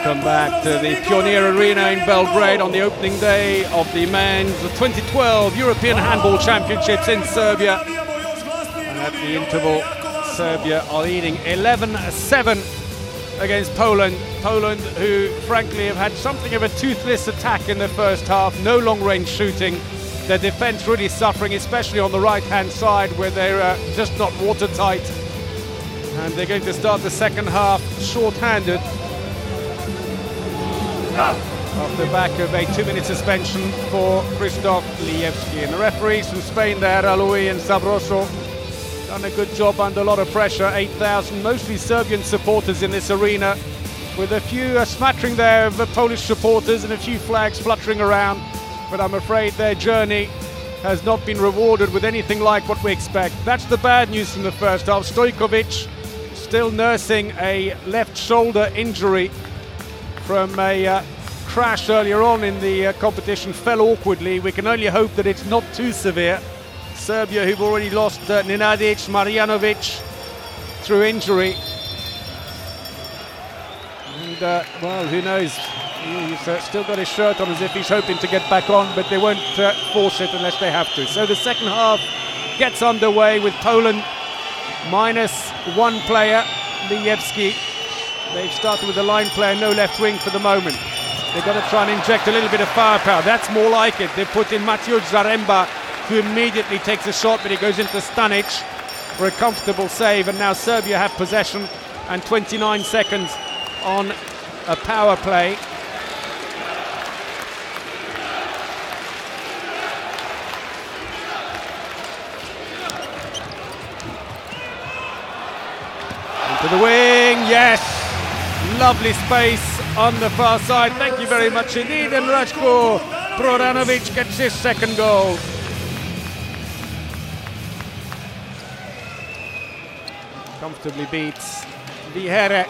Welcome back to the Pioneer Arena in Belgrade on the opening day of the men's 2012 European Handball Championships in Serbia. And at the interval, Serbia are leading 11-7 against Poland. Poland, who frankly have had something of a toothless attack in the first half, no long-range shooting. Their defence really suffering, especially on the right-hand side where they're just not watertight. And they're going to start the second half short-handed. Off the back of a 2-minute suspension for Krzysztof Lijewski. And the referees from Spain there, Alui and Sabroso, done a good job under a lot of pressure. 8,000 mostly Serbian supporters in this arena, with a few smattering there of Polish supporters and a few flags fluttering around. But I'm afraid their journey has not been rewarded with anything like what we expect. That's the bad news from the first half. Stojkovic still nursing a left shoulder injury from a crash earlier on in the competition, fell awkwardly. We can only hope that it's not too severe. Serbia, who've already lost Nenadic, Marjanovic through injury. And, well, who knows? He's still got his shirt on as if he's hoping to get back on, but they won't force it unless they have to. So the second half gets underway with Poland minus one player, Lijewski. They've started with a line player, no left wing for the moment. They've got to try and inject a little bit of firepower. That's more like it. They put in Mateusz Zaremba, who immediately takes a shot, but he goes into Stanic for a comfortable save. And now Serbia have possession and 29 seconds on a power play. Into the wing, yes! Lovely space on the far side. Thank you very much indeed. And Ratko Brodanovic gets his second goal. Comfortably beats Vihere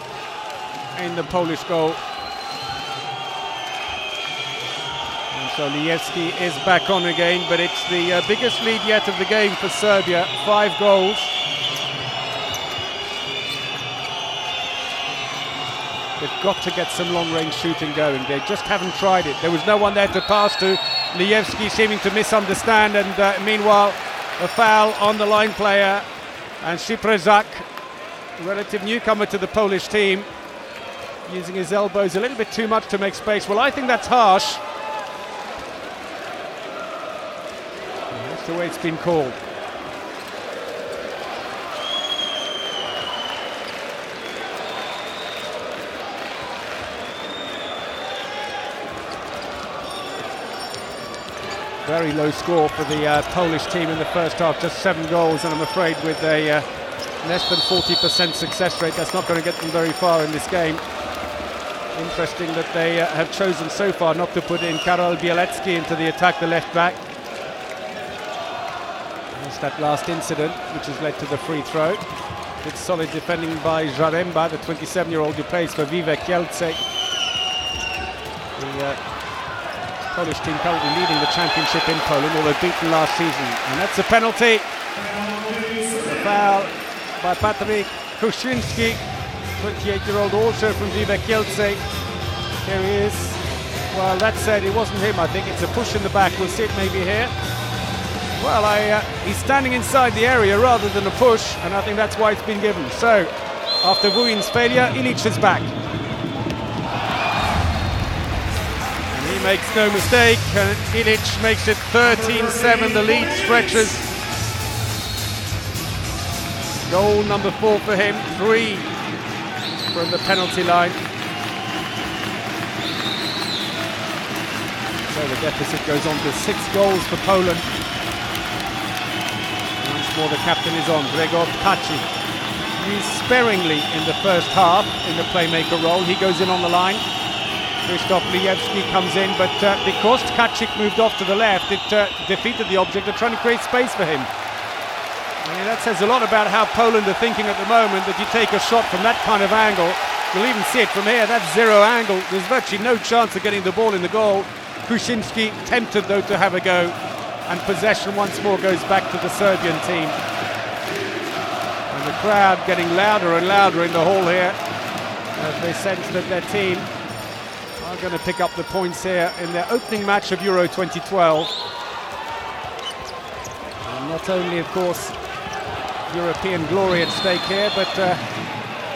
in the Polish goal. And so Lijewski is back on again, but it's the biggest lead yet of the game for Serbia. 5 goals. They've got to get some long-range shooting going. They just haven't tried it. There was no one there to pass to. Lijewski seeming to misunderstand, and meanwhile, a foul on the line player. And Szyprezak, relative newcomer to the Polish team, using his elbows a little bit too much to make space. Well, I think that's harsh. And that's the way it's been called. Very low score for the Polish team in the first half, just 7 goals, and I'm afraid with a less than 40% success rate, that's not going to get them very far in this game. Interesting that they have chosen so far not to put in Karol Bielecki into the attack, the left back. That's that last incident, which has led to the free throw. It's solid defending by Zaremba, the 27-year-old who plays for Vive Kielce. The Polish team currently leading the championship in Poland, although beaten last season. And that's a penalty. A foul by Patryk Kuczynski, 28-year-old also from Vive Kielce. Here he is. Well, that said, it wasn't him, I think. It's a push in the back. We'll see it maybe here. Well, he's standing inside the area rather than a push, and I think that's why it's been given. So, after Vujin's failure, Ilic is back. He makes no mistake, and Ilic makes it 13-7. The lead stretches. Goal number 4 for him, 3 from the penalty line. So the deficit goes on to 6 goals for Poland. Once more the captain is on, Gregor Tkaczyk. Used sparingly in the first half in the playmaker role. He goes in on the line. Krzysztof Lijewski comes in, but because Tkaczyk moved off to the left, it defeated the object of trying to create space for him. I mean, that says a lot about how Poland are thinking at the moment, that you take a shot from that kind of angle. You'll even see it from here, that's 0 angle. There's virtually no chance of getting the ball in the goal. Kuczynski tempted, though, to have a go. And possession once more goes back to the Serbian team. And the crowd getting louder and louder in the hall here, as they sense that their team are going to pick up the points here in their opening match of Euro 2012. And not only, of course, European glory at stake here, but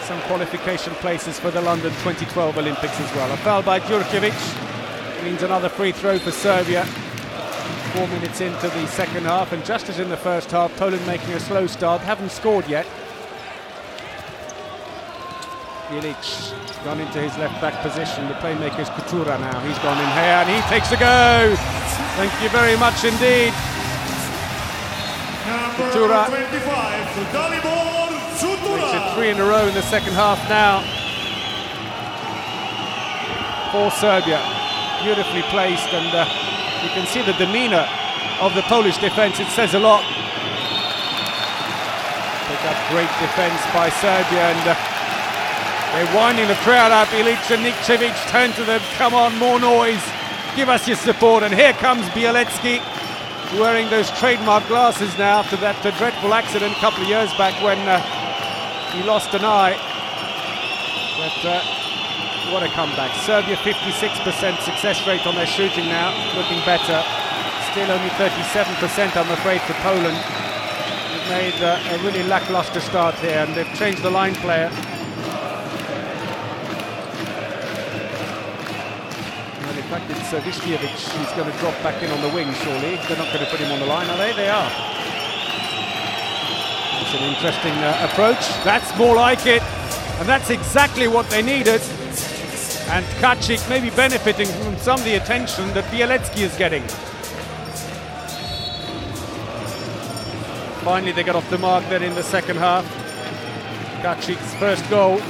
some qualification places for the London 2012 Olympics as well. A foul by Djurkovic means another free throw for Serbia. 4 minutes into the second half, and just as in the first half, Poland making a slow start, haven't scored yet. Ilic gone into his left-back position. The playmaker is Kutura now. He's gone in here and he takes a go. Thank you very much indeed. Kutura makes it 3 in a row in the second half now for Serbia. Beautifully placed, and you can see the demeanour of the Polish defence. It says a lot. Pick up great defence by Serbia, and they're winding the crowd up. Ilic and Nikčević turn to them. Come on, more noise. Give us your support. And here comes Bielecki, wearing those trademark glasses now after that dreadful accident a couple of years back when he lost an eye. But what a comeback. Serbia 56% success rate on their shooting now, looking better. Still only 37%, I'm afraid, for Poland. They've made a really lackluster start here, and they've changed the line player. And in fact, it's Viškijević who's going to drop back in on the wing, surely. They're not going to put him on the line, are they? They are. It's an interesting approach. That's more like it. And that's exactly what they needed. And Kacic may be benefiting from some of the attention that Bielecki is getting. Finally, they got off the mark then in the second half. Kacic's first goal.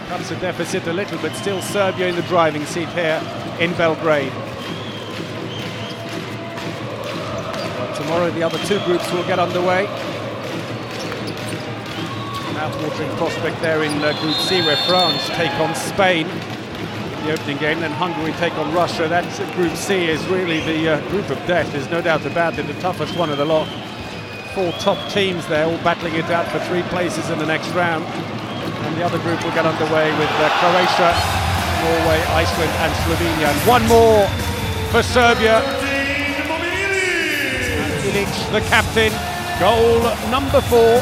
Cuts the deficit a little, but still Serbia in the driving seat here in Belgrade. But tomorrow the other two groups will get underway. Mouth-watering prospect there in Group C, where France take on Spain in the opening game, then Hungary take on Russia. That Group C is really the group of death, there's no doubt about it, the toughest one of the lot. 4 top teams there, all battling it out for 3 places in the next round. And the other group will get underway with Croatia, Norway, Iceland and Slovenia. And one more for Serbia. And Ilic, the captain, goal number 4.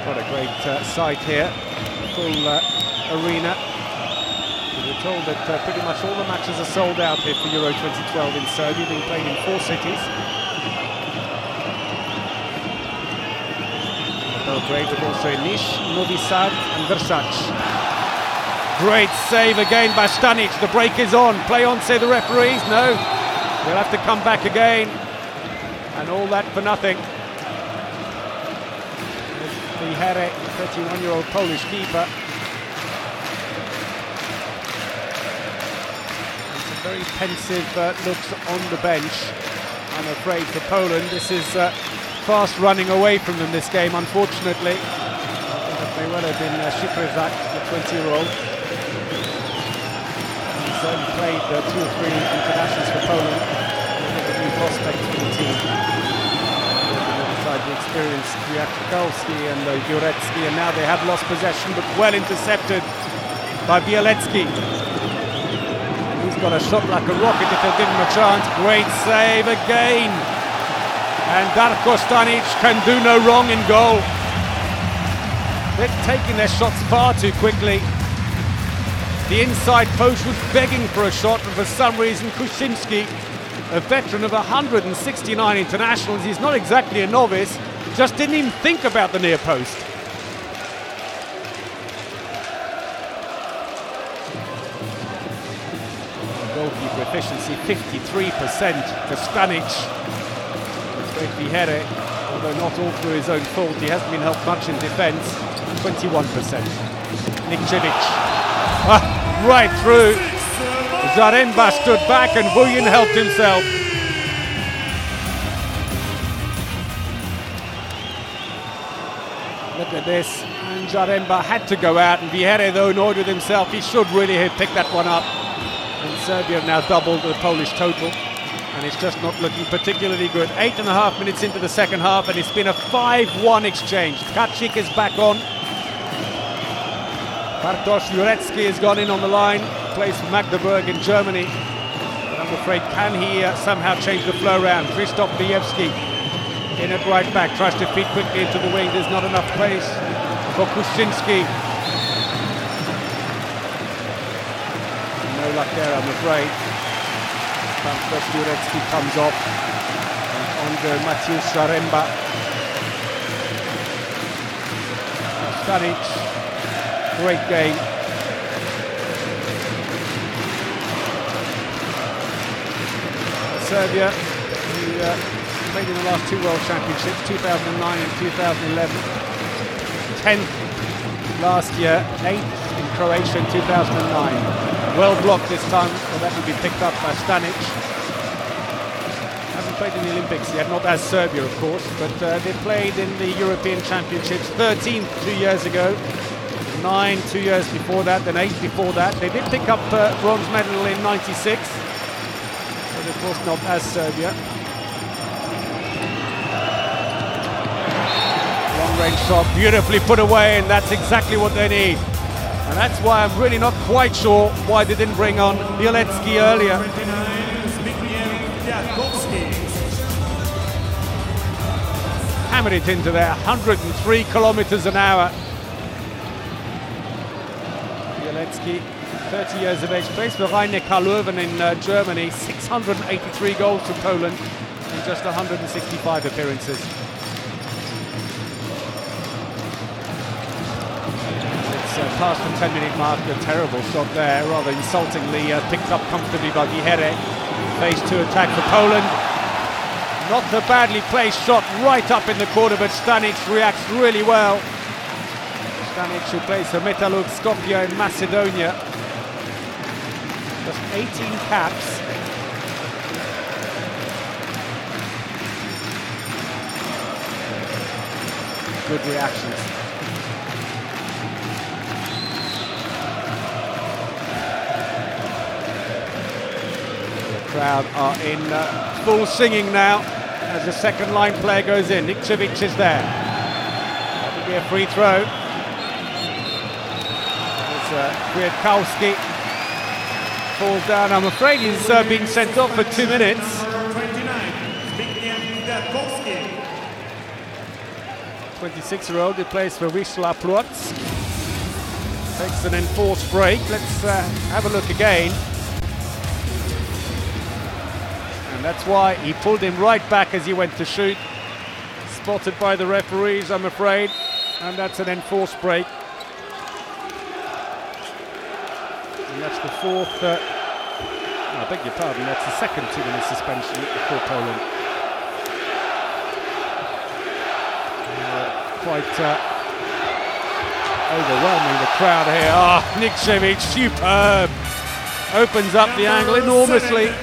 What a great sight here, full arena. We were told that pretty much all the matches are sold out here for Euro 2012 in Serbia, being played in 4 cities. Belgrade, but also in Niš, Novi Sad and Vršac. Great save again by Stanic. The break is on. Play on, say the referees. No, they'll have to come back again. And all that for nothing. The Here, 31-year-old Polish keeper. And some very pensive looks on the bench, I'm afraid, for Poland. This is fast running away from them, this game, unfortunately. That may well have been Shikrezak, the 20-year-old. He's only played 2 or 3 internationals for Poland. One of the new prospects for the team. The experienced Kwiatkowski and Jurecki, and now they have lost possession, but well intercepted by Bielecki. He's got a shot like a rocket if they'll give him a chance. Great save again, and Darko Stanic can do no wrong in goal. They're taking their shots far too quickly. The inside post was begging for a shot, but for some reason Kuczynski, a veteran of 169 internationals, he's not exactly a novice, just didn't even think about the near post. Goalkeeper efficiency 53% for Stanic. Great Vihere, although not all through his own fault, he hasn't been helped much in defence. 21%. Nikčević, right through. Zaremba stood back and Vuyin helped himself. Look at this, and Zaremba had to go out, and Vihere, though annoyed with himself, he should really have picked that one up. And Serbia have now doubled the Polish total. and it's just not looking particularly good. 8.5 minutes into the second half, and it's been a 5-1 exchange. Kaczyk is back on. Bartosz Jurecki has gone in on the line, plays for Magdeburg in Germany. But I'm afraid, can he somehow change the flow around? Krzysztof Lijewski in at right back, tries to feed quickly into the wing. There's not enough pace for Kuszczynski. No luck there, I'm afraid. Bartosz Jurecki comes off. And Andre Mateusz Zaremba. Stanic, great game. Serbia, who played in the last two World Championships, 2009 and 2011. 10th last year, 8th in Croatia in 2009. Well blocked this time, so that will be picked up by Stanic. Hasn't played in the Olympics yet, not as Serbia of course, but they played in the European Championships, 13 2 years ago, 9 2 years before that, then 8 before that. They did pick up bronze medal in '96, but of course not as Serbia. Long range shot, beautifully put away, and that's exactly what they need. And that's why I'm really not quite sure why they didn't bring on Bielecki earlier. Hammered it into there, 103 kilometers an hour. Bielecki, 30 years of age, plays for Rhein-Neckar Löwen in Germany, 683 goals for Poland in just 165 appearances. Past the 10-minute mark, a terrible shot there, rather insultingly picked up comfortably by Vihére. Phase 2 attack for Poland. Not a badly placed shot right up in the corner, but Stanic reacts really well. Stanic, who plays for Metalurg Skopje in Macedonia. Just 18 caps. Good reactions. Crowd are in full singing now as the second line player goes in. Nikčević is there. That will be a free throw. There's Kwiatkowski falls down. I'm afraid he's been sent off for 2 minutes. 26-year-old who plays for Wisła Płock. Takes an enforced break. Let's have a look again. And that's why he pulled him right back as he went to shoot. Spotted by the referees, I'm afraid. And that's an enforced break. And that's the fourth... I beg your pardon, that's the second 2-minute suspension for Poland. Quite overwhelming, the crowd here. Ah, Nikčević, superb! Opens up the angle enormously.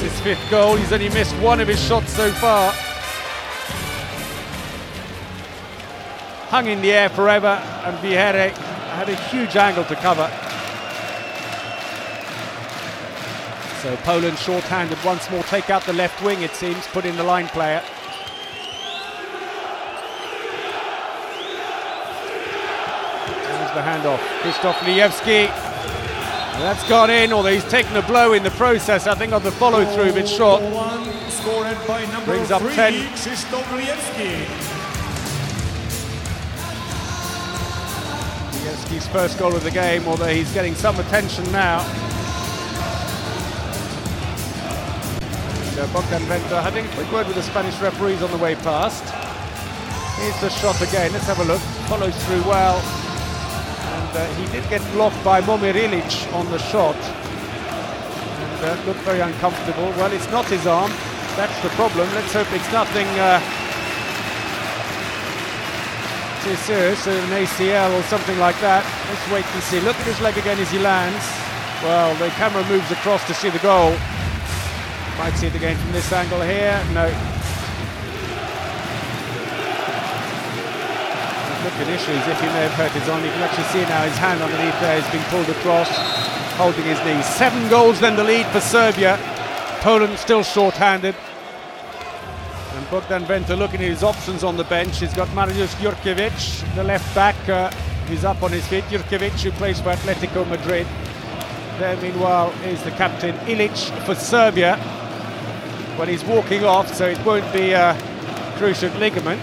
His fifth goal, he's only missed one of his shots so far. Hung in the air forever, and Vihére had a huge angle to cover. So Poland short-handed once more, take out the left wing it seems, put in the line player. There's the handoff, Krzysztof Lijewski. That's gone in, although he's taken a blow in the process, I think, on the follow-through of his shot. Brings up 10. Lijewski's first goal of the game, although he's getting some attention now. And, Bogdan Venta having a quick word with the Spanish referees on the way past. Here's the shot again, let's have a look. Follows through well. He did get blocked by Momir Ilic on the shot and looked very uncomfortable. Well, it's not his arm, that's the problem. Let's hope it's nothing too serious, an ACL or something like that. Let's wait and see. Look at his leg again as he lands. Well, the camera moves across to see the goal. Might see it again from this angle here. No. Look at issues if he may have hurt his arm. You can actually see now his hand underneath there is being pulled across. holding his knees. 7 goals then the lead for Serbia. Poland still short-handed. And Bogdan Venta looking at his options on the bench. He's got Mariusz Jurkiewicz, the left back. He's up on his feet. Jurkiewicz, who plays for Atletico Madrid. There, meanwhile, is the captain Ilic for Serbia. Well, he's walking off, so it won't be a cruciate ligament,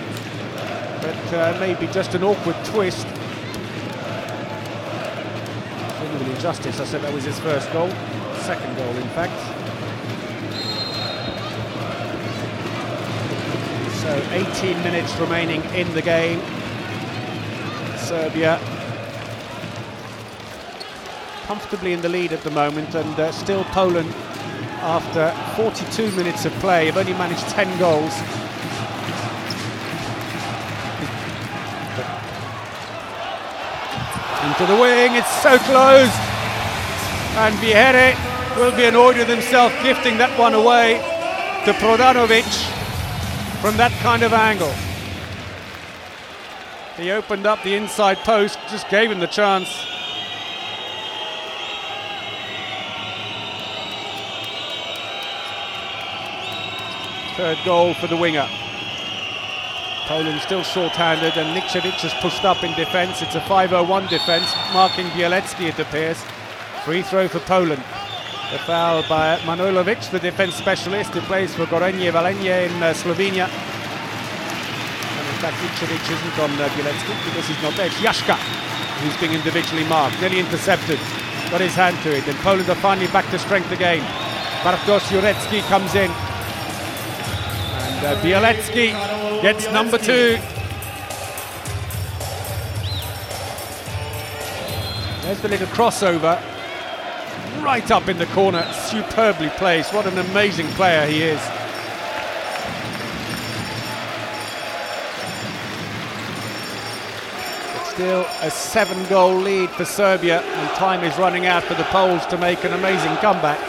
but maybe just an awkward twist. Doing him injustice, I said that was his first goal. Second goal, in fact. So 18 minutes remaining in the game. Serbia comfortably in the lead at the moment, and still Poland, after 42 minutes of play, have only managed 10 goals. Into the wing, it's so close, and Vihera will be annoyed with himself gifting that one away to Prodanovic from that kind of angle. He opened up the inside post, just gave him the chance. Third goal for the winger. Poland still short-handed, and Nikčević has pushed up in defence. It's a 5-0-1 defence, marking Bielecki, it appears. Free throw for Poland. The foul by Manojlovic, the defence specialist who plays for Gorenje Velenje in Slovenia. And in fact, Nikčević isn't on Bielecki because he's not there. It's Jaška who's being individually marked, nearly intercepted. Got his hand to it, and Poland are finally back to strength again. Bartosz Jurecki comes in. Bielecki gets number 2. There's the little crossover, right up in the corner, superbly placed. What an amazing player he is. But still a 7-goal lead for Serbia, and time is running out for the Poles to make an amazing comeback,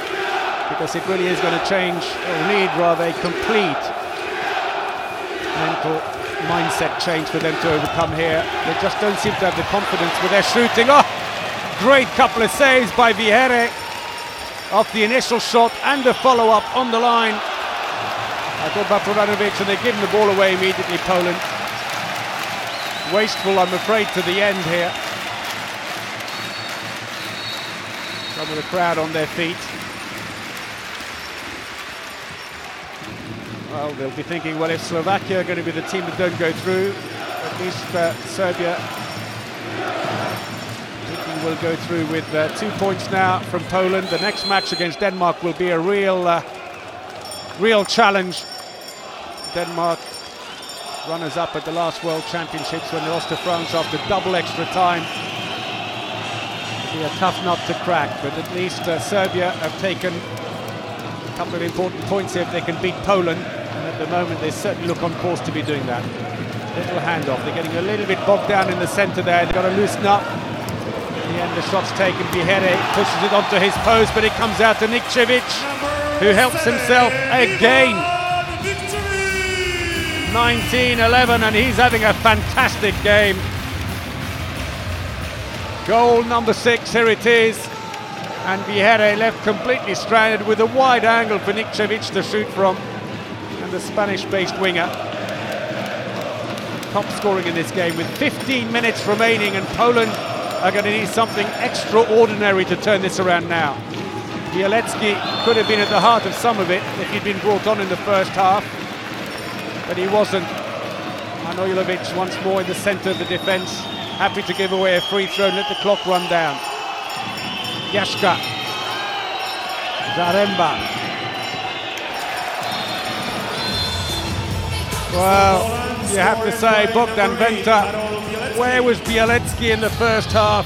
because it really is going to change, or need rather, a complete mental mindset change for them to overcome here. They just don't seem to have the confidence with their shooting. Oh, great couple of saves by Vihera off the initial shot and the follow-up on the line. I thought about Prodanovic, and they give him the ball away immediately, Poland. Wasteful, I'm afraid, to the end here. Some of the crowd on their feet. Well, they'll be thinking, well, if Slovakia are going to be the team that don't go through, at least Serbia thinking will go through with 2 points now from Poland. The next match against Denmark will be a real challenge. Denmark, runners-up at the last World Championships when they lost to France after double extra time. It'll be a tough nut to crack, but at least Serbia have taken a couple of important points here if they can beat Poland. And at the moment they certainly look on course to be doing that. Little handoff, they're getting a little bit bogged down in the centre there. They've got to loosen up. In the end the shot's taken, Vihera pushes it onto his post, but it comes out to Nikčević, who helps himself again. 19-11, and he's having a fantastic game. Goal number 6, here it is. And Vihera left completely stranded with a wide angle for Nikčević to shoot from. The Spanish-based winger, top scoring in this game with 15 minutes remaining, and Poland are going to need something extraordinary to turn this around now. Bielecki could have been at the heart of some of it if he'd been brought on in the first half, but he wasn't. Manojlovic once more in the centre of the defence, happy to give away a free throw and let the clock run down. Jaška, Zaremba. Well, you have to say, Bogdan Venta, where was Bielecki in the first half?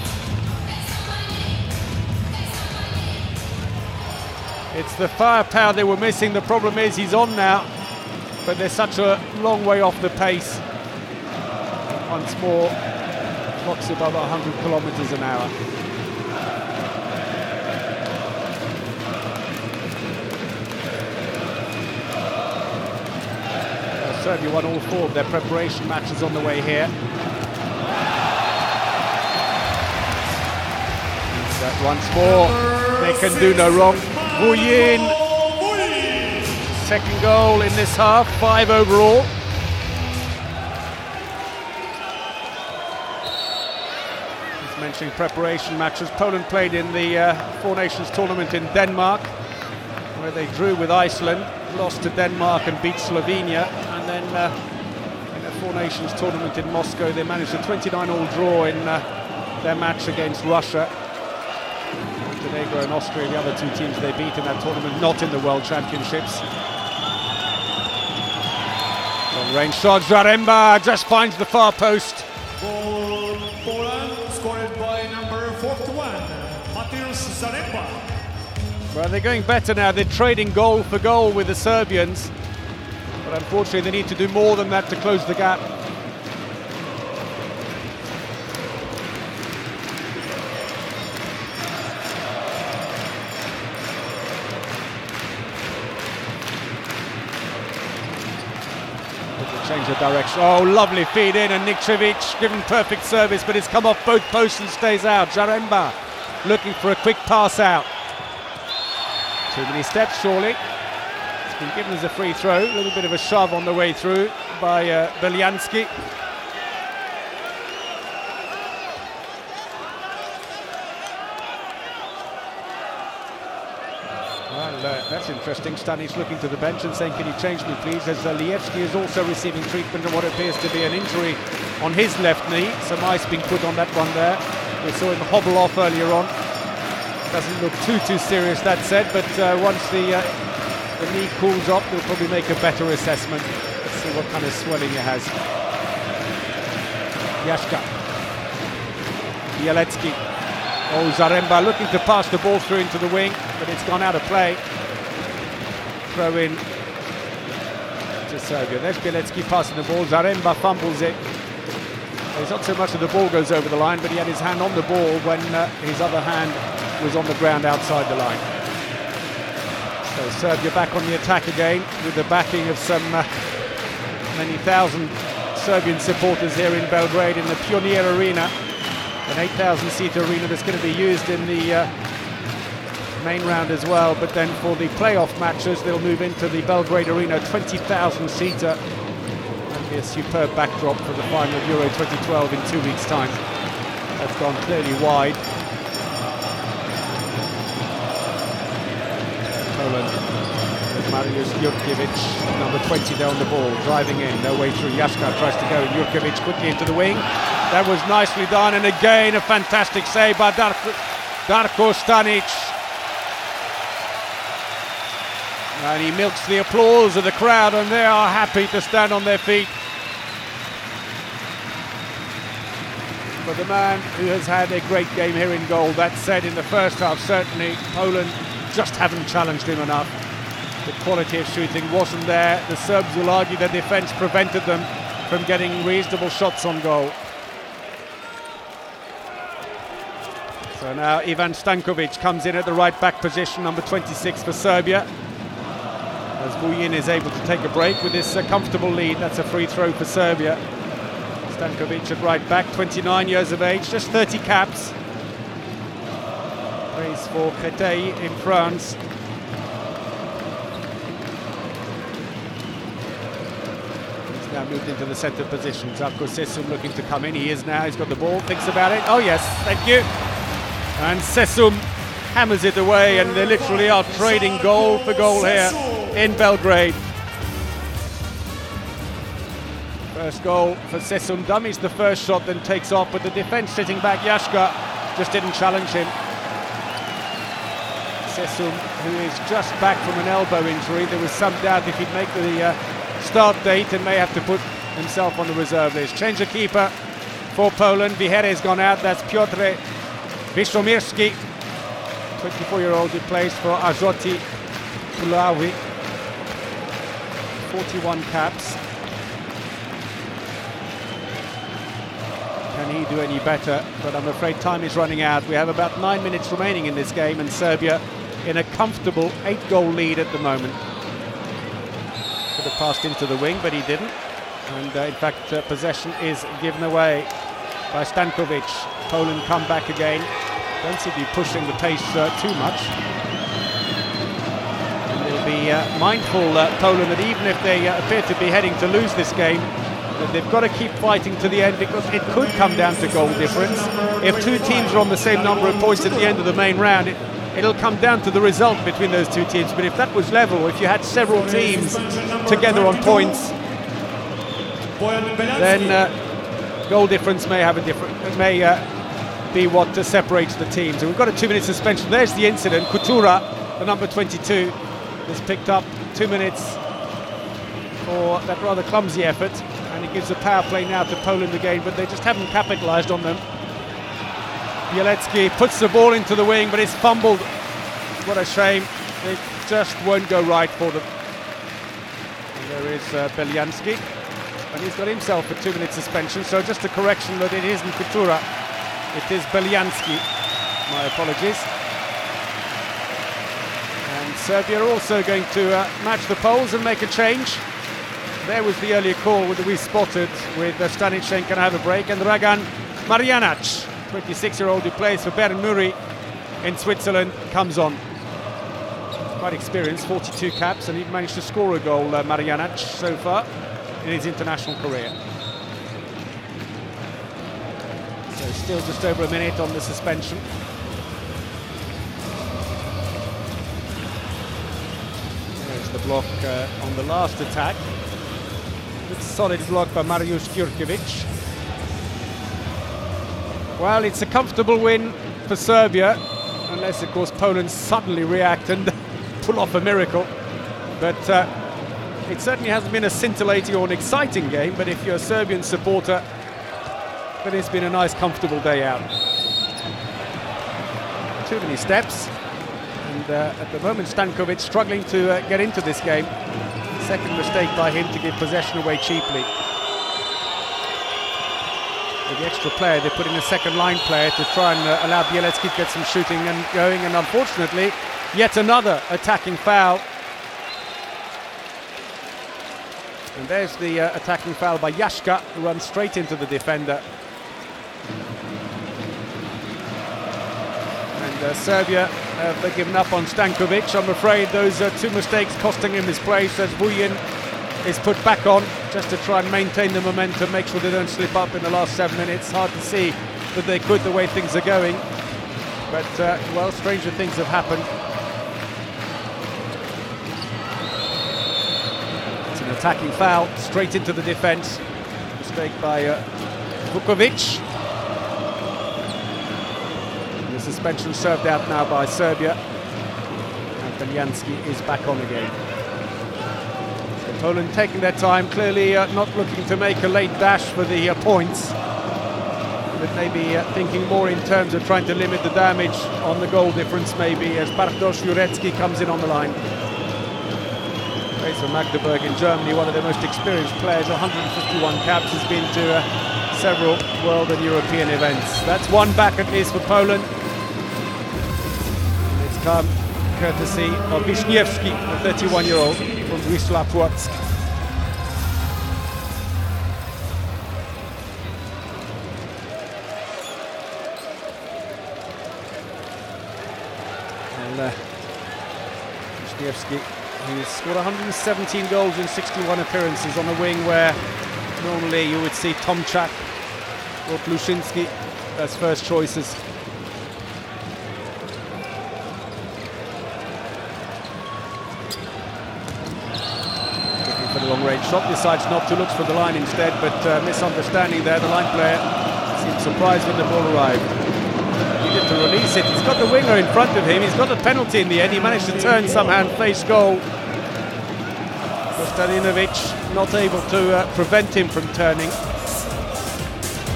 It's the firepower they were missing. The problem is he's on now, but they're such a long way off the pace. Once more, clock's above 100 kilometers an hour. Serbia won all 4 of their preparation matches on the way here. And That once more, they can do no wrong. Buyin, second goal in this half, 5 overall. He's mentioning preparation matches. Poland played in the Four Nations tournament in Denmark, where they drew with Iceland, lost to Denmark and beat Slovenia, and then in the Four Nations tournament in Moscow they managed a 29-all draw in their match against Russia. Montenegro and Austria, the other two teams they beat in that tournament, not in the World Championships. Long range shot, Zaremba just finds the far post. Goal Poland, scored by number 41, Mateusz Zaremba. Well, they're going better now. They're trading goal for goal with the Serbians, but unfortunately they need to do more than that to close the gap. Change of direction. Oh, lovely feed in, and Nikčević given perfect service, but it's come off both posts and stays out. Zaremba looking for a quick pass out. Too many steps, surely. It's been given as a free throw. A little bit of a shove on the way through by Beljanski. Well, that's interesting. Stanic looking to the bench and saying, "Can you change me, please?" As Lievski is also receiving treatment on what appears to be an injury on his left knee. Some ice being put on that one there. We saw him hobble off earlier on. Doesn't look too serious, that said, but once the knee cools off, they'll probably make a better assessment. Let's see what kind of swelling it has. Yashka. Bielecki. Oh, Zaremba looking to pass the ball through into the wing, but it's gone out of play. Throw in to Serbia. There's Bielecki passing the ball. Zaremba fumbles it. It's not so much that the ball goes over the line, but he had his hand on the ball when his other hand was on the ground outside the line. So Serbia back on the attack again, with the backing of some many thousand Serbian supporters here in Belgrade in the Pionir Arena. An 8,000-seat arena that's going to be used in the main round as well, but then for the playoff matches they'll move into the Belgrade Arena, 20,000-seater, and be a superb backdrop for the final of Euro 2012 in 2 weeks' time. That's gone clearly wide. Poland with Mariusz Jurkiewicz, number 20 there on the ball, driving in, no way through. Yashka tries to go, Jurkiewicz quickly into the wing. That was nicely done, and again a fantastic save by Darko Stanic. And he milks the applause of the crowd, and they are happy to stand on their feet for the man who has had a great game here in goal. That said, in the first half, certainly Poland just haven't challenged him enough. The quality of shooting wasn't there. The Serbs will argue their defence prevented them from getting reasonable shots on goal. So now Ivan Stankovic comes in at the right back position, number 26 for Serbia. As Buyin is able to take a break with this comfortable lead. That's a free throw for Serbia. Stankovic at right back, 29 years of age, just 30 caps. Plays for Créteil in France. He's now moved into the centre position. Žarko Sesum looking to come in. He is now. He's got the ball, thinks about it. Oh yes, thank you. And Sesum hammers it away, and they literally are trading goal for goal here in Belgrade. First goal for Sesum, dummies the first shot, then takes off, but the defence sitting back, Yashka, just didn't challenge him. Sesum, who is just back from an elbow injury, there was some doubt if he'd make the start date and may have to put himself on the reserve list. Change of keeper for Poland. Vihere's gone out, that's Piotr Wiszomirski, 24-year-old who plays for Azoti Puławy, 41 caps. Can he do any better? But I'm afraid time is running out. We have about 9 minutes remaining in this game, and Serbia in a comfortable 8-goal lead at the moment. Could have passed into the wing, but he didn't. And in fact, possession is given away by Stankovic. Poland come back again. Don't seem to be pushing the pace too much. And they'll be mindful, Poland, that even if they appear to be heading to lose this game, that they've got to keep fighting to the end, because it could come down to goal difference. If two teams are on the same number of points at the end of the main round, it'll come down to the result between those two teams. But if that was level, if you had several teams together on points, then goal difference may have a different, be what separates the teams. And we've got a 2-minute suspension. There's the incident. Kutura, the number 22, has picked up 2 minutes for that rather clumsy effort, and it gives a power play now to Poland again, but they just haven't capitalised on them. Bielecki puts the ball into the wing, but it's fumbled. What a shame. They just won't go right for them. And there is Belianski, and he's got himself a 2-minute suspension, so just a correction that it isn't Kutura, it is Belianski. My apologies. And Serbia are also going to match the Poles and make a change. There was the earlier call that we spotted with Stanic can have a break, and Dragan Marjanac, 26-year-old who plays for Bern Muri in Switzerland, comes on. Quite experienced, 42 caps, and he managed to score a goal, Marjanac, so far in his international career. So still just over a minute on the suspension. There's the block on the last attack. Good solid block by Mariusz Jurkiewicz. Well, it's a comfortable win for Serbia, unless of course Poland suddenly react and pull off a miracle. But it certainly hasn't been a scintillating or an exciting game, but if you're a Serbian supporter, then it's been a nice comfortable day out. Too many steps, and at the moment Stankovic struggling to get into this game. Second mistake by him to give possession away cheaply. With the extra player, they put in a second line player to try and allow Bielecki to get some shooting and going, and unfortunately yet another attacking foul. And there's the attacking foul by Jaszka, who runs straight into the defender. And Serbia have given up on Stankovic. I'm afraid those two mistakes costing him his place, as Vuyin is put back on just to try and maintain the momentum, make sure they don't slip up in the last 7 minutes. Hard to see that they could, the way things are going. But, well, stranger things have happened. It's an attacking foul, straight into the defence. Mistake by Vukovic. The suspension served out now by Serbia. And Belianski is back on again. So Poland taking their time, clearly not looking to make a late dash for the points, but maybe thinking more in terms of trying to limit the damage on the goal difference, maybe, as Bartosz Jurecki comes in on the line. Plays for Magdeburg in Germany, one of their most experienced players, 151 caps, has been to several world and European events. That's one back at least for Poland. It's come courtesy of Wiśniewski, a 31-year-old from Wisła Płock. And Wiśniewski, he's scored 117 goals in 61 appearances on a wing where normally you would see Tomczak or Pluszinski as first choices. Looking for the long-range shot, decides not to, looks for the line instead, but misunderstanding there. The line player seemed surprised when the ball arrived. He needed to release it. He's got the winger in front of him. He's got the penalty in the end. He managed to turn somehow and face goal. Kostadinovic not able to prevent him from turning.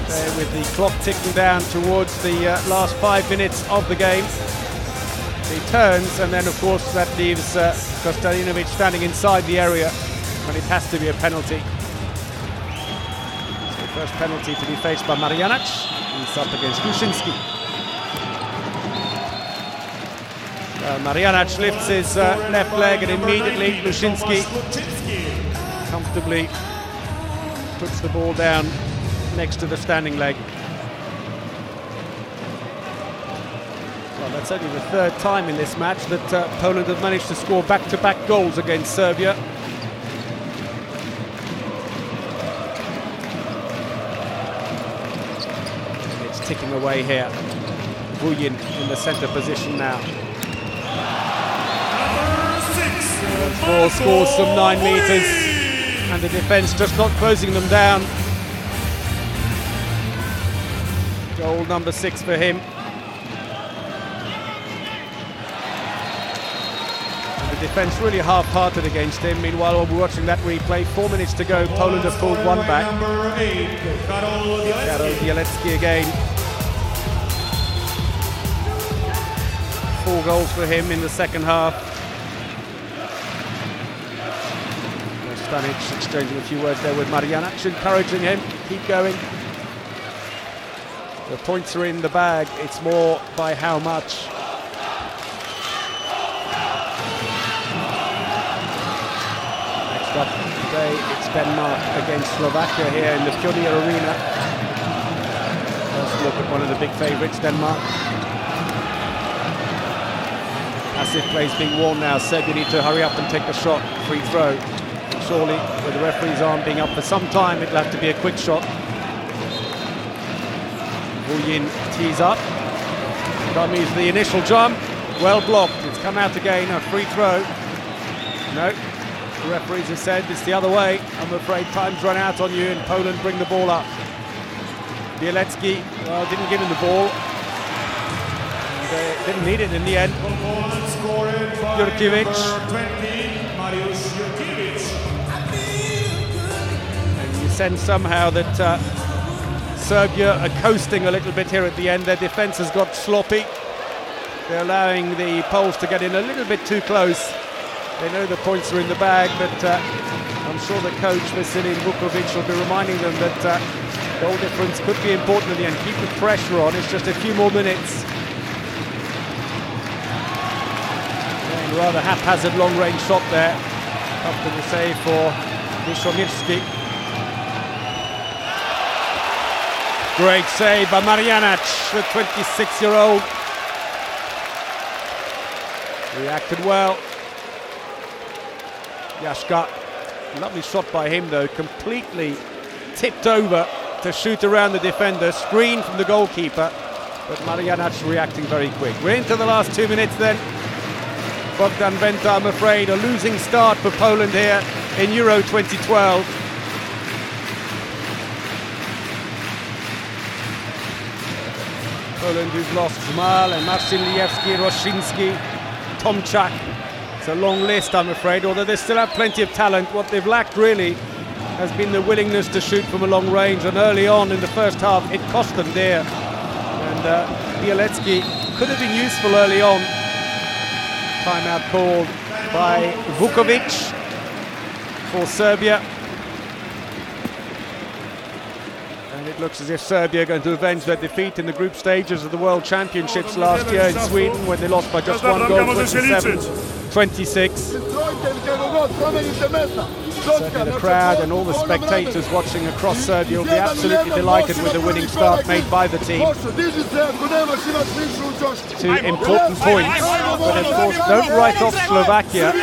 There with the clock ticking down towards the last 5 minutes of the game. He turns, and then of course that leaves Kostadinovic standing inside the area, and it has to be a penalty. So first penalty to be faced by Marjanac. He's up against Pluszinski. Marjanac lifts his left leg, and immediately Pluszinski comfortably puts the ball down next to the standing leg. It's only the third time in this match that Poland have managed to score back-to-back goals against Serbia. It's ticking away here. Vujin in the centre position now. Ball scores some 9 metres, and the defence just not closing them down. Goal number 6 for him. And the defence really half-hearted against him. Meanwhile, while we're watching that replay, 4 minutes to go, Poland have pulled one back. Karol Bielecki again. 4 goals for him in the second half. Stanic exchanging a few words there with Marjanac, encouraging him, keep going. The points are in the bag, it's more by how much. Next up today, it's Denmark against Slovakia here in the Pioneer Arena. Let's look at one of the big favourites, Denmark. Passive plays being worn now. Serbia need to hurry up and take a shot, free throw. Surely, with the referee's arm being up for some time, it'll have to be a quick shot. Vujin tees up. Dummies the initial jump. Well blocked. It's come out again, a free throw. No, the referees have said it's the other way. I'm afraid time's run out on you, and Poland bring the ball up. Bielecki, well, didn't give him the ball. And, didn't need it in the end. Jurkiewicz. Sense somehow that Serbia are coasting a little bit here at the end. Their defence has got sloppy. They're allowing the Poles to get in a little bit too close. They know the points are in the bag, but I'm sure the coach Vasilij Vukovic will be reminding them that goal difference could be important in the end. Keep the pressure on. It's just a few more minutes. And rather haphazard long-range shot there. Up to the save for Vishomirski. Great save by Marjanac, the 26-year-old. Reacted well. Jashka, lovely shot by him though, completely tipped over to shoot around the defender, screen from the goalkeeper, but Marjanac reacting very quick. We're into the last 2 minutes then. Bogdan Venta, I'm afraid, a losing start for Poland here in Euro 2012. Poland who've lost Zmal and Marcin Liewski, Roszyński, Tomczak. It's a long list, I'm afraid, although they still have plenty of talent. What they've lacked really has been the willingness to shoot from a long range, and early on in the first half it cost them dear. And Bielecki could have been useful early on. Timeout called by Vukovic for Serbia. And it looks as if Serbia are going to avenge their defeat in the group stages of the World Championships last year in Sweden, when they lost by just 1 goal, 27-26. Certainly the crowd and all the spectators watching across Serbia will be absolutely delighted with the winning start made by the team. 2 important points, but of course don't write off Slovakia.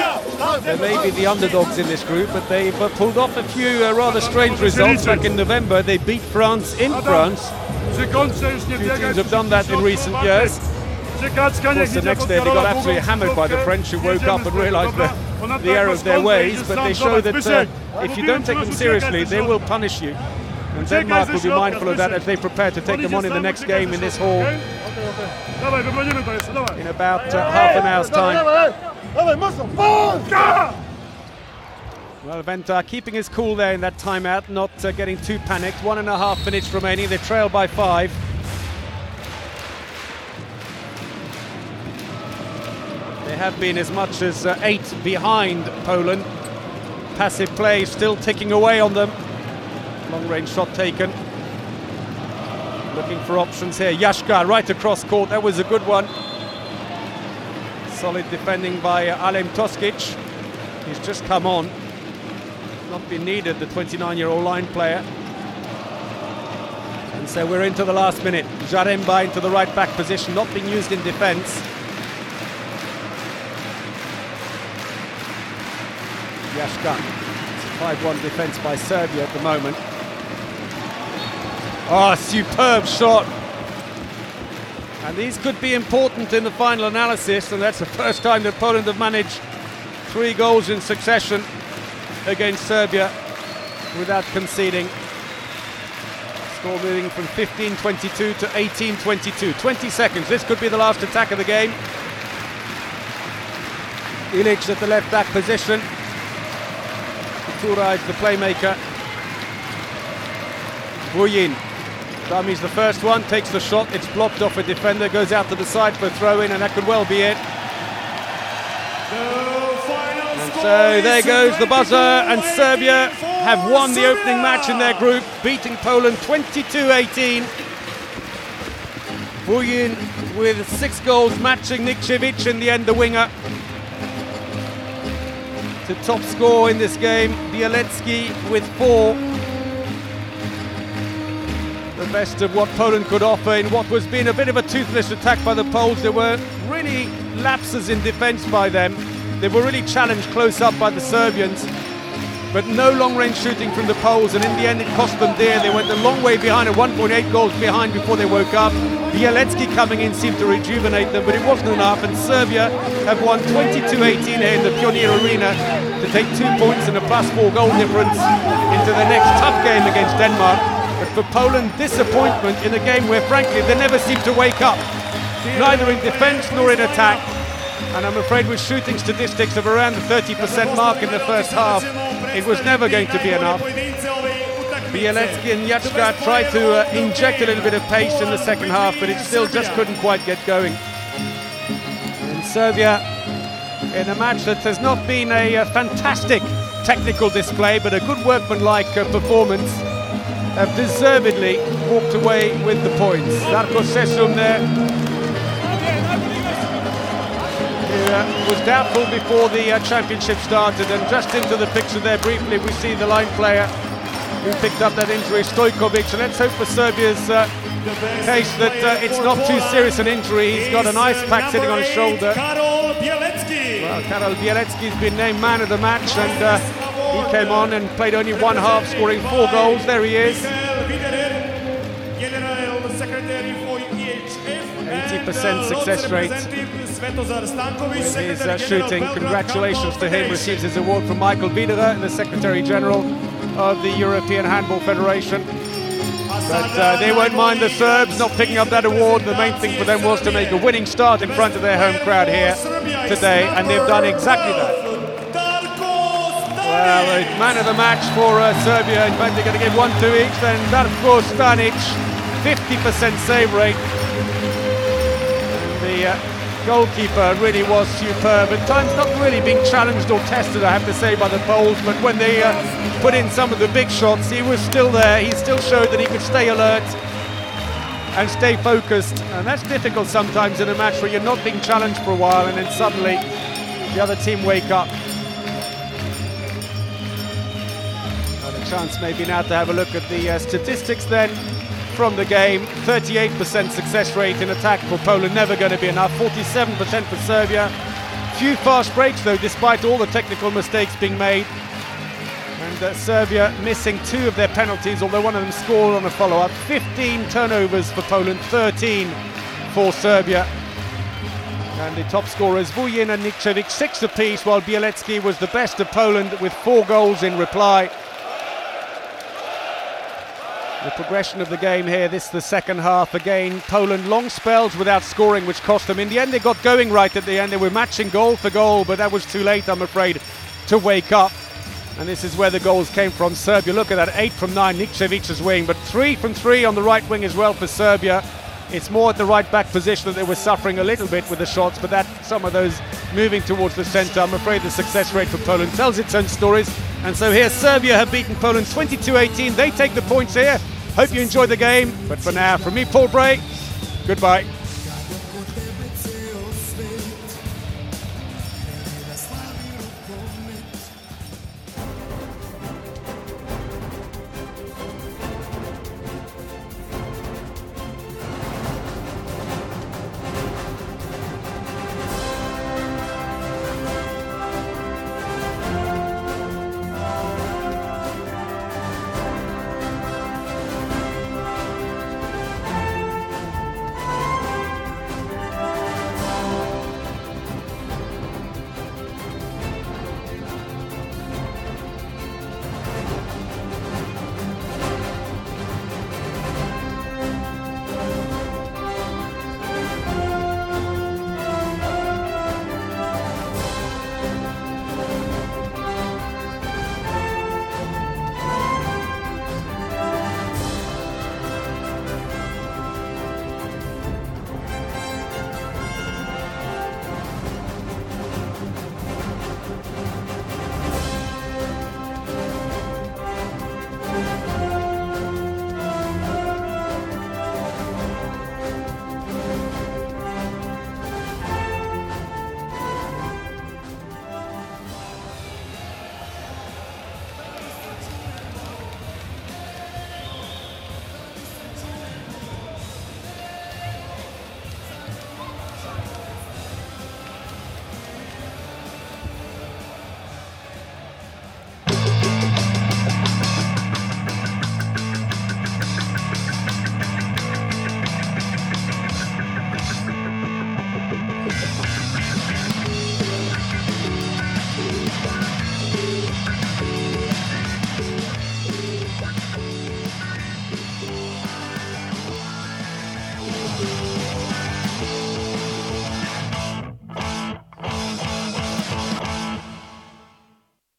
They may be the underdogs in this group, but they've pulled off a few rather strange results. Back in November they beat France in France. Few teams have done that in recent years. Of course, the next day they got absolutely hammered by the French, who woke up and realised the error of their ways, but they show that if you don't take them seriously, they will punish you. And Denmark will be mindful of that as they prepare to take them on in the next game in this hall in about half an hour's time. Well, Venta keeping his cool there in that timeout, not getting too panicked. 1.5 minutes remaining, they trail by 5. They have been as much as 8 behind Poland. Passive play still ticking away on them. Long-range shot taken. Looking for options here. Jashka right across court. That was a good one. Solid defending by Alem Toskic. He's just come on. Not been needed, the 29-year-old line player. And so we're into the last minute. Jaremba into the right back position, not being used in defence. Jashka. It's a 5-1 defence by Serbia at the moment. Oh, superb shot. And these could be important in the final analysis, and that's the first time that Poland have managed 3 goals in succession against Serbia without conceding. Score moving from 15-22 to 18-22. 20 seconds. This could be the last attack of the game. Ilic at the left back position. Turaj the playmaker. Vujin. Dami's the first one, takes the shot, it's blocked off a defender, goes out to the side for a throw-in, and that could well be it. And so there goes the buzzer, and Serbia have won the opening match in their group, beating Poland 22-18. Vujin with 6 goals, matching Nikčević in the end, the winger. The top score in this game, Bielecki with 4. The best of what Poland could offer in what was been a bit of a toothless attack by the Poles. There were really lapses in defence by them. They were really challenged close up by the Serbians, but no long-range shooting from the Poles, and in the end it cost them dear. They went a long way behind, at 1.8 goals behind before they woke up. Bielecki coming in seemed to rejuvenate them, but it wasn't enough, and Serbia have won 22-18 here in the Pioneer Arena to take 2 points and a +4 goal difference into the next tough game against Denmark. But for Poland, disappointment in a game where, frankly, they never seem to wake up, neither in defence nor in attack. And I'm afraid with shooting statistics of around the 30% mark in the first half, it was never going to be enough. Bielecki and Jashka tried to inject a little bit of pace in the second half, but it still just couldn't quite get going. And Serbia, in a match that has not been a fantastic technical display, but a good workmanlike performance, have deservedly walked away with the points. Darko Sesum there, who was doubtful before the championship started, and just into the picture there briefly we see the line player who picked up that injury, Stojkovic. And let's hope for Serbia's case that it's not too serious an injury. He's got an ice pack sitting on his shoulder. Well, Karol Bielecki's been named man of the match, and he came on and played only one half, scoring 4 goals. There he is. 80% success rate in his shooting. Congratulations to him. Receives his award from Michael Viederer, the Secretary General of the European Handball Federation. But they won't mind the Serbs not picking up that award. The main thing for them was to make a winning start in front of their home crowd here today, and they've done exactly that. Well, a man of the match for Serbia. In fact, they're going to give 1 to each. Then Darko Stanic, 50% save rate. And the goalkeeper really was superb. At times not really being challenged or tested, I have to say, by the Poles. But when they put in some of the big shots, he was still there. He still showed that he could stay alert and stay focused. And that's difficult sometimes in a match where you're not being challenged for a while, and then suddenly the other team wake up. Chance maybe now to have a look at the statistics then from the game. 38% success rate in attack for Poland, never going to be enough. 47% for Serbia. Few fast breaks though, despite all the technical mistakes being made. And Serbia missing 2 of their penalties, although one of them scored on a follow-up. 15 turnovers for Poland, 13 for Serbia. And the top scorers, Vujin and Nikčević, 6 apiece, while Bielecki was the best of Poland with 4 goals in reply. The progression of the game here, this is the second half. Again, Poland long spells without scoring, which cost them. In the end, they got going right at the end. They were matching goal for goal, but that was too late, I'm afraid, to wake up. And this is where the goals came from. Serbia, look at that, 8 from 9, Nikčević's wing, but 3 from 3 on the right wing as well for Serbia. It's more at the right back position that they were suffering a little bit with the shots, but that some of those moving towards the centre. I'm afraid the success rate for Poland tells its own stories. And so here Serbia have beaten Poland 22-18. They take the points here. Hope you enjoyed the game. But for now, from me, Paul Bray, goodbye.